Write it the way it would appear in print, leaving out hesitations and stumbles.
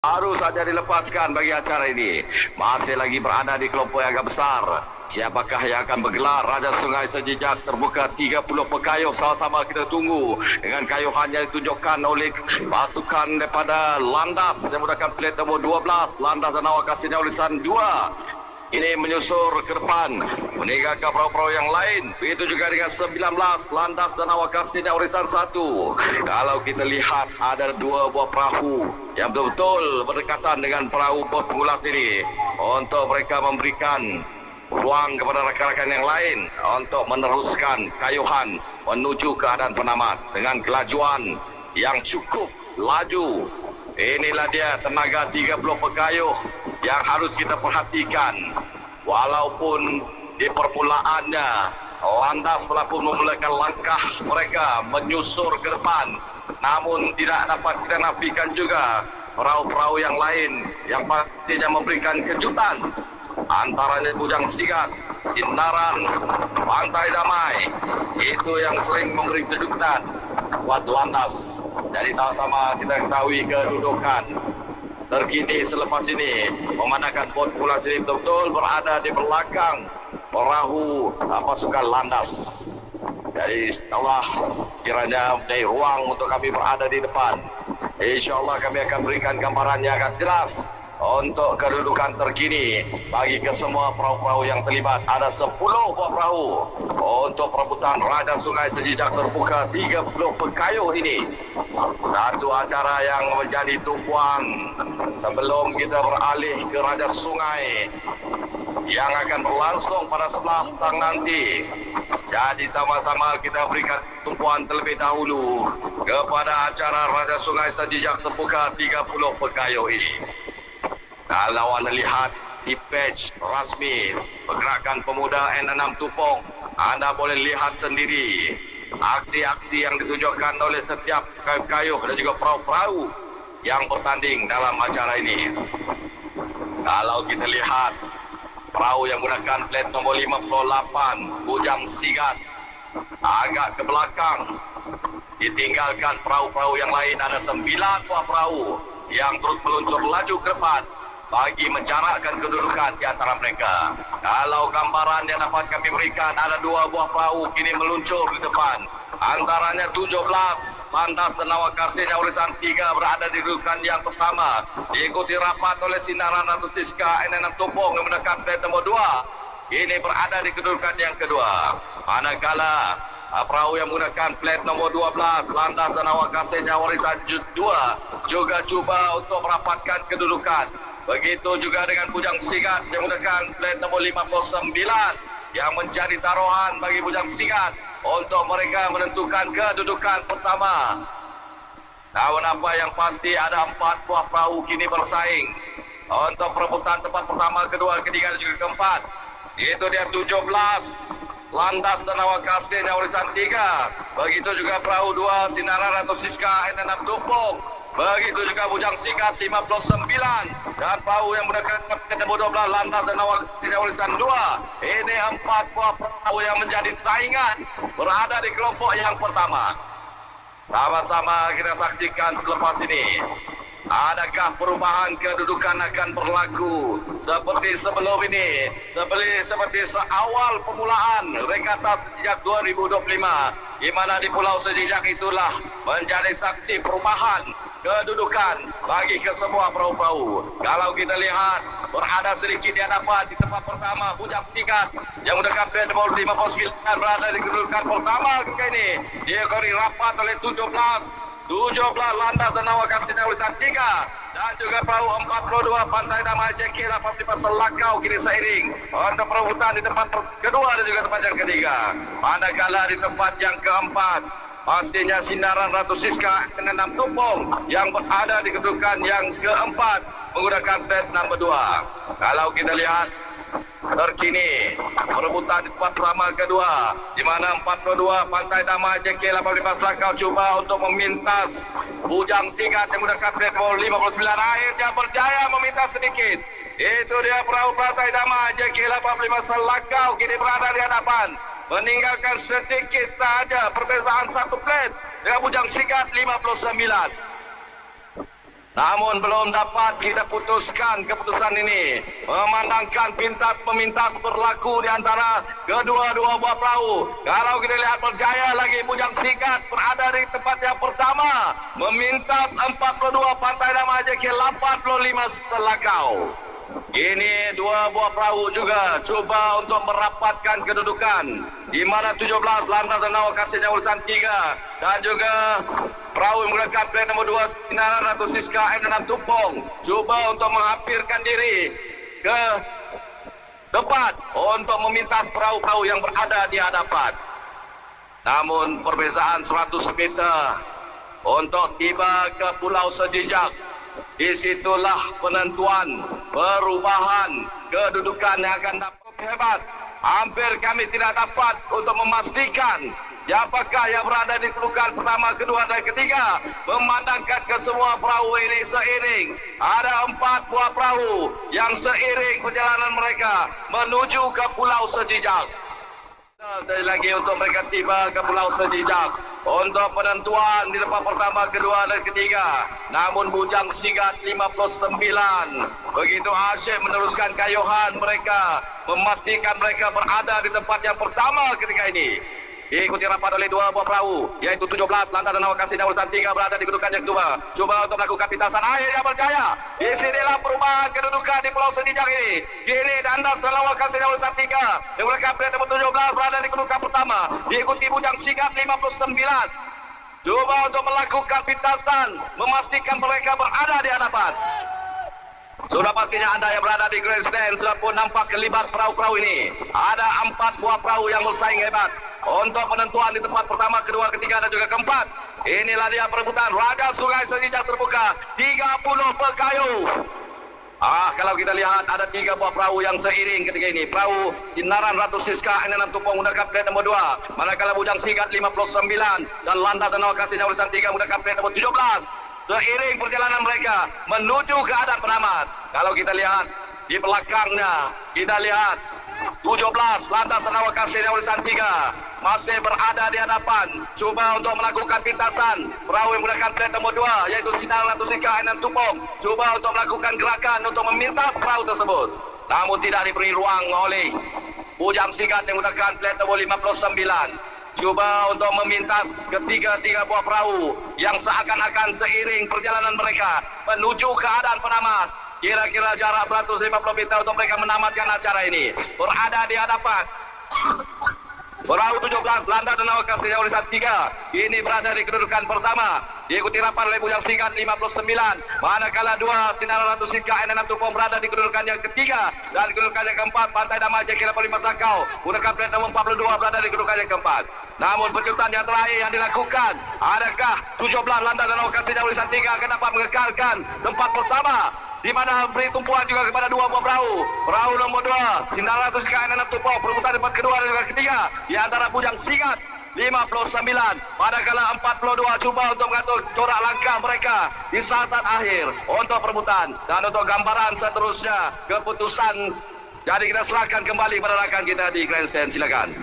Baru saja dilepaskan bagi acara ini. Masih lagi berada di kelompok yang agak besar. Siapakah yang akan bergelar? Raja Sungai Sejejak terbuka 30 pekayuh. Sama-sama kita tunggu. Dengan kayuhannya ditunjukkan oleh pasukan daripada Landas yang menggunakan plat nombor 12. Landas dan awak kasihnya ulisan 2. Ini menyusur ke depan, meninggalkan perahu-perahu yang lain. Begitu juga dengan 19, Landas dan awak kasihnya urusan 1. Kalau kita lihat ada 2 buah perahu yang betul-betul berdekatan dengan perahu pengulas ini, untuk mereka memberikan ruang kepada rakan-rakan yang lain untuk meneruskan kayuhan menuju keadaan penamat dengan kelajuan yang cukup laju. Inilah dia tenaga 30 pekayuh yang harus kita perhatikan. Walaupun di permulaannya Landas telah pun memulakan langkah mereka menyusur ke depan, namun tidak dapat kita nafikan juga perahu-perahu yang lain yang pastinya memberikan kejutan. Antaranya Bujang Sigat, Sinaran, Pantai Damai, itu yang sering memberi kejutan buat Landas. Jadi sama-sama kita ketahui kedudukan terkini selepas ini, memandangkan populasi ini betul-betul berada di belakang perahu pasukan Landas. Jadi insyaAllah kiranya dari ruang untuk kami berada di depan. InsyaAllah kami akan berikan gambaran yang akan jelas untuk kedudukan terkini bagi kesemua perahu-perahu yang terlibat. Ada 10 buah perahu untuk perebutan Raja Sungai Sejejak terbuka 30 pekayuh ini. Satu acara yang menjadi tumpuan sebelum kita beralih ke Raja Sungai yang akan berlangsung pada sebelah petang nanti. Jadi sama-sama kita berikan tumpuan terlebih dahulu kepada acara Raja Sungai Sejejak terbuka 30 pekayuh ini. Kalau anda lihat di page rasmi Pergerakan Pemuda N6 Tupong, anda boleh lihat sendiri aksi-aksi yang ditunjukkan oleh setiap kayuh dan juga perahu-perahu yang bertanding dalam acara ini. Kalau kita lihat perahu yang menggunakan plat nombor 58 Bujang Sigat agak ke belakang, ditinggalkan perahu-perahu yang lain. Ada 9 buah perahu yang terus meluncur laju ke depan bagi menjarakkan kedudukan di antara mereka. Kalau gambaran yang dapat kami berikan, ada 2 buah perahu kini meluncur di depan. Antaranya 17, Landas dan awak kasihnya urusan 3 berada di kedudukan yang pertama. Diikuti rapat oleh Sinaran Ratu Siska N6 Tupong yang mendekat plat nombor 2. Ini berada di kedudukan yang kedua. Manakala perahu yang menggunakan plat nombor 12, Landas dan awak kasihnya warisan 2 juga cuba untuk merapatkan kedudukan. Begitu juga dengan Bujang Sigat yang menggunakan plat nombor 59 yang menjadi taruhan bagi Bujang Sigat untuk mereka menentukan kedudukan pertama. Namun apa yang pasti ada 4 buah perahu kini bersaing untuk perebutan tempat pertama, kedua, ketiga dan juga keempat. Itu dia 17, Landas dan awak kasihnya warisan 3. Begitu juga perahu 2 Sinaran atau Siska N6 Tupong. Begitu juga Bujang Sigat 59 dan perahu yang mendekatkan nombor 12 Landas dan awak kasihnya warisan 2. Ini 4 buah perahu yang menjadi saingan berada di kelompok yang pertama. Sama-sama kita saksikan selepas ini. Adakah perubahan kedudukan akan berlaku seperti sebelum ini, seperti seawal pemulaan regata sejak 2025, di mana di Pulau Sejejak itulah menjadi saksi perubahan kedudukan bagi kesemua perahu-perahu. Kalau kita lihat berada sedikit di hadapan di tempat pertama Bujang Sigat yang mendekat plat nomor 59 berada di kedudukan pertama kali ini. Dia kori rapat oleh 17 Landas dan awak kasihnya urusan 3 dan juga perahu 42 Pantai Damai JK 85 Selakau kini seiring untuk perebutan di tempat kedua dan juga tempat yang ketiga. Manakala di tempat yang keempat pastinya Sinaran Ratu Siska N6 Tupong yang berada di kedudukan yang keempat menggunakan plat nombor 2. Kalau kita lihat terkini perebutan di tempat pertama kedua, di mana 42 Pantai Damai JK 85 Selakau cuba untuk memintas Bujang Sigat yang menggunakan plat nomor 59. Akhirnya berjaya memintas sedikit. Itu dia perahu Pantai Damai JK 85 Selakau kini berada di hadapan, meninggalkan sedikit saja perbezaan 1 plat dengan Bujang Sigat 59. Namun belum dapat kita putuskan keputusan ini. Memandangkan pintas-pemintas berlaku di antara kedua-dua buah perahu. Kalau kita lihat berjaya lagi Bujang Sigat berada di tempat yang pertama. Memintas 42 Pantai Damai JK 85 setelakau. Ini dua buah perahu juga cuba untuk merapatkan kedudukan, di mana 17 Landas dan Awak Kasihnya Urusan 3 dan juga perahu yang menggunakan plat nomor 2 Sinaran Ratu Siska M6 Tumpong cuba untuk menghampirkan diri ke depan untuk memintas perahu-perahu yang berada di hadapan. Namun perbezaan 100 meter untuk tiba ke Pulau Sejijak. Disitulah penentuan perubahan kedudukan yang akan dapat hebat. Hampir kami tidak dapat untuk memastikan siapakah yang berada di kedudukan pertama, kedua dan ketiga. Memandangkan ke semua perahu ini seiring. Ada 4 buah perahu yang seiring perjalanan mereka menuju ke Pulau Sejijak. Sekali lagi untuk mereka tiba ke Pulau Sejijak untuk penentuan di tempat pertama, kedua dan ketiga. Namun Bujang Sigat 59 begitu asyik meneruskan kayuhan mereka, memastikan mereka berada di tempat yang pertama ketika ini. Diikuti rapat oleh dua buah perahu, yaitu 17 Landas dan Awak Kasihnya Urusan 3 berada di kedudukan yang kedua. Cuba untuk melakukan pintasan, akhirnya berjaya. Di sinilah perubahan kedudukan di Pulau Sejijak ini. Kini Landas dan Awak Kasihnya Urusan 3 yang mereka plat nomor 17 berada di kedudukan pertama. Diikuti Bujang Sigat 59. Cuba untuk melakukan pintasan, memastikan mereka berada di hadapan. Sudah pastinya Anda yang berada di grandstand sudah pun nampak kelibat perahu-perahu ini. Ada 4 buah perahu yang bersaing hebat untuk penentuan di tempat pertama, kedua, ketiga dan juga keempat. Inilah dia perebutan Raja Sungai Sejijak terbuka 30 pekayu. Kalau kita lihat ada 3 buah perahu yang seiring ketika ini. Perahu Sinaran Ratu Siska N6 Tumpong menggunakan plat nomor 2. Manakala Bujang Sigat 59 dan Landas dan Awak Kasihnya Urusan 3 menggunakan plat nomor 17. Seiring perjalanan mereka menuju ke adat penamat. Kalau kita lihat di belakangnya, kita lihat 17 Landas dan Awak Kasihnya Urusan 3 masih berada di hadapan. Cuba untuk melakukan pintasan. Perahu yang menggunakan plat nomor 2 yaitu Sinaran Ratu Siska N6 Tumpong cuba untuk melakukan gerakan untuk memintas perahu tersebut. Namun tidak diberi ruang oleh Bujang Sigat yang menggunakan plat nomor 59. Cuba untuk memintas ketiga-tiga buah perahu yang seakan-akan seiring perjalanan mereka menuju ke adat penamat. Kira-kira jarak 150 meter untuk mereka menamatkan acara ini. Berada di hadapan perahu 17 Landas dan Awak Kasihnya Urusan 3 ini berada di kedudukan pertama. Diikuti rapat oleh Bujang Sigat 59. Manakala 2 Sinaran Ratu Siska N6 Tumpong berada di kedudukan yang ketiga. Dan kedudukan yang keempat Pantai Damai JK 85 Sakau menggunakan plat nomor 42 berada di kedudukan yang keempat. Namun penciptaan yang terakhir yang dilakukan, adakah 17 Landas dan Awak Kasihnya Urusan 3 akan dapat mengekalkan tempat pertama, di mana beri tumpuan juga kepada 2 buah perahu. Perahu nomor 2 Sinaran Ratu Siska N6 Tumpong perebutan tempat kedua dan juga ketiga di antara Bujang Sigat 59. Manakala 42 cuba untuk mengatur corak langkah mereka di saat-saat akhir untuk perebutan dan untuk gambaran seterusnya keputusan. Jadi kita serahkan kembali pada rakan kita di grandstand, silakan.